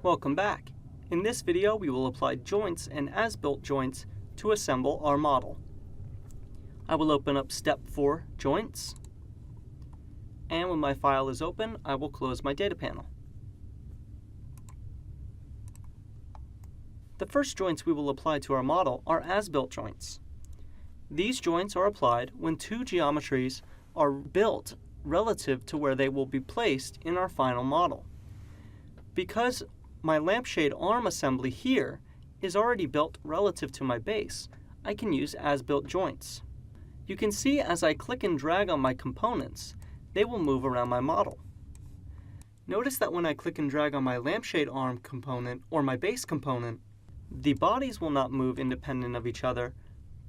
Welcome back. In this video, we will apply joints and as-built joints to assemble our model. I will open up Step 4, Joints, and when my file is open, I will close my data panel. The first joints we will apply to our model are as-built joints. These joints are applied when two geometries are built relative to where they will be placed in our final model. Because my lampshade arm assembly here is already built relative to my base, I can use as-built joints. You can see as I click and drag on my components, they will move around my model. Notice that when I click and drag on my lampshade arm component or my base component, the bodies will not move independent of each other,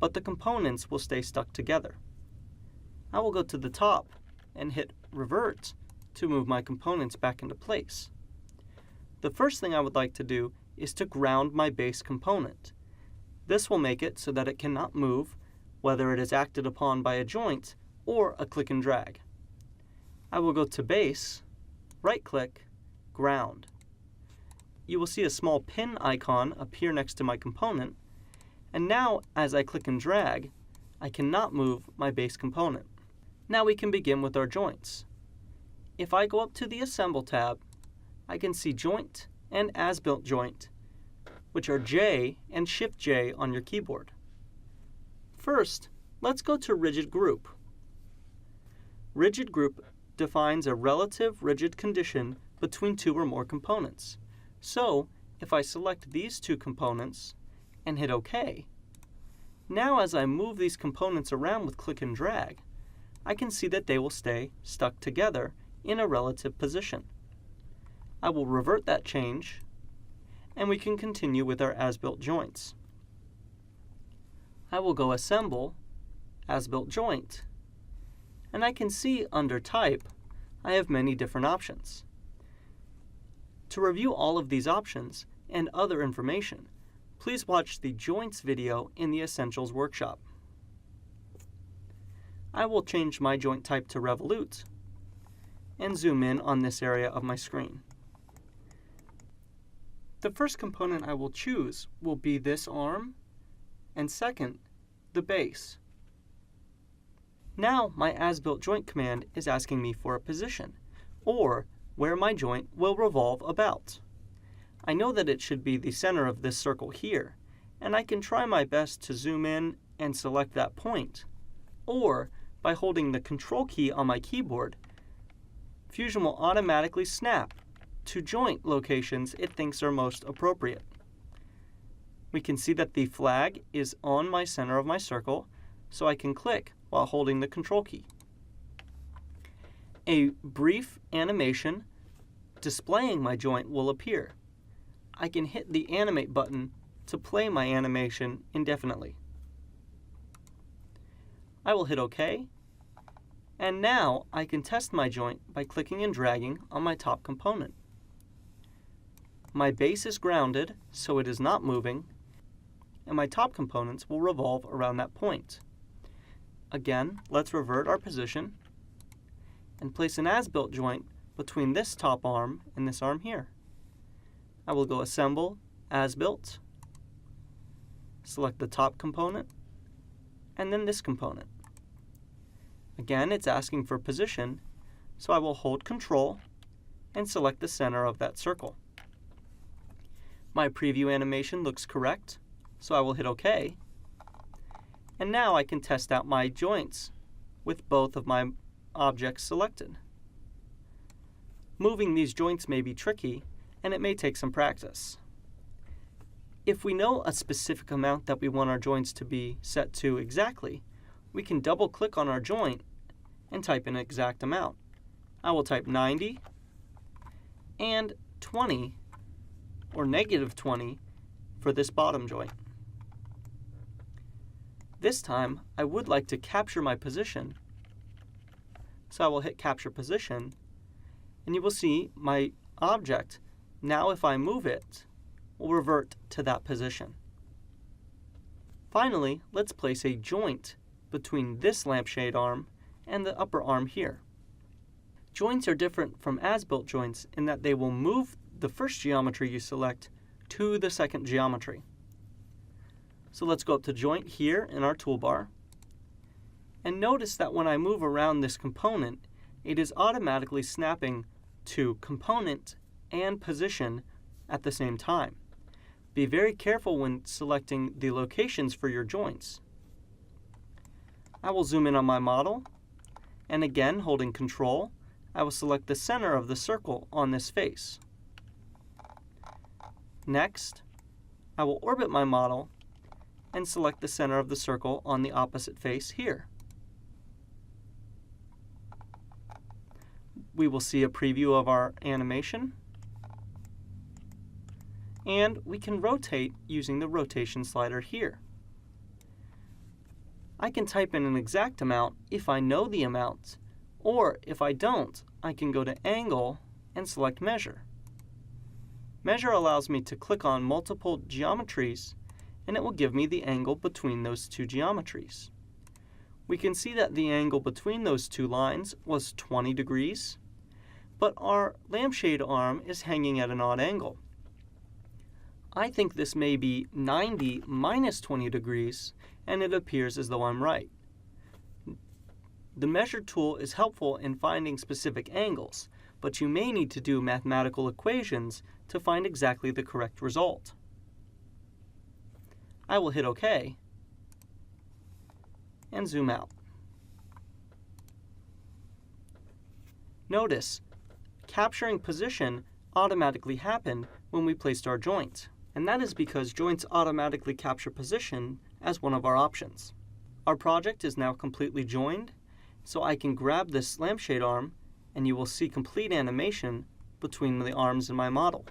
but the components will stay stuck together. I will go to the top and hit Revert to move my components back into place. The first thing I would like to do is to ground my base component. This will make it so that it cannot move, whether it is acted upon by a joint or a click and drag. I will go to Base, right-click, Ground. You will see a small pin icon appear next to my component, and now as I click and drag, I cannot move my base component. Now we can begin with our joints. If I go up to the Assemble tab, I can see Joint and As-Built Joint, which are J and Shift-J on your keyboard. First, let's go to Rigid Group. Rigid Group defines a relative rigid condition between two or more components. So, if I select these two components and hit OK, now as I move these components around with click and drag, I can see that they will stay stuck together in a relative position. I will revert that change, and we can continue with our as-built joints. I will go Assemble, As-Built Joint, and I can see under Type, I have many different options. To review all of these options and other information, please watch the Joints video in the Essentials workshop. I will change my joint type to Revolute and zoom in on this area of my screen. The first component I will choose will be this arm, and second, the base. Now my as-built joint command is asking me for a position, or where my joint will revolve about. I know that it should be the center of this circle here, and I can try my best to zoom in and select that point, or by holding the Control key on my keyboard, Fusion will automatically snap to joint locations it thinks are most appropriate. We can see that the flag is on my center of my circle, so I can click while holding the Control key. A brief animation displaying my joint will appear. I can hit the Animate button to play my animation indefinitely. I will hit OK, and now I can test my joint by clicking and dragging on my top component. My base is grounded, so it is not moving, and my top components will revolve around that point. Again, let's revert our position and place an as-built joint between this top arm and this arm here. I will go Assemble, As-Built, select the top component, and then this component. Again, it's asking for position, so I will hold Control and select the center of that circle. My preview animation looks correct, so I will hit OK. And now I can test out my joints with both of my objects selected. Moving these joints may be tricky, and it may take some practice. If we know a specific amount that we want our joints to be set to exactly, we can double-click on our joint and type an exact amount. I will type 90 and 20 or -20 for this bottom joint. This time, I would like to capture my position, so I will hit Capture Position, and you will see my object, now if I move it, will revert to that position. Finally, let's place a joint between this lampshade arm and the upper arm here. Joints are different from as-built joints in that they will move the first geometry you select to the second geometry. So let's go up to Joint here in our toolbar. And notice that when I move around this component, it is automatically snapping to component and position at the same time. Be very careful when selecting the locations for your joints. I will zoom in on my model, and again, holding Control, I will select the center of the circle on this face. Next, I will orbit my model and select the center of the circle on the opposite face here. We will see a preview of our animation, and we can rotate using the rotation slider here. I can type in an exact amount if I know the amount, or if I don't, I can go to Angle and select Measure. Measure allows me to click on multiple geometries, and it will give me the angle between those two geometries. We can see that the angle between those two lines was 20 degrees, but our lampshade arm is hanging at an odd angle. I think this may be 90 minus 20 degrees, and it appears as though I'm right. The Measure tool is helpful in finding specific angles, but you may need to do mathematical equations to find exactly the correct result. I will hit OK and zoom out. Notice, capturing position automatically happened when we placed our joint, and that is because joints automatically capture position as one of our options. Our project is now completely joined, so I can grab this lampshade arm and you will see complete animation between the arms in my model.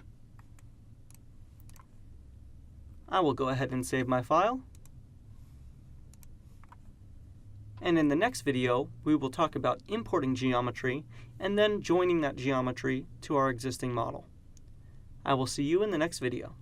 I will go ahead and save my file. And in the next video, we will talk about importing geometry and then joining that geometry to our existing model. I will see you in the next video.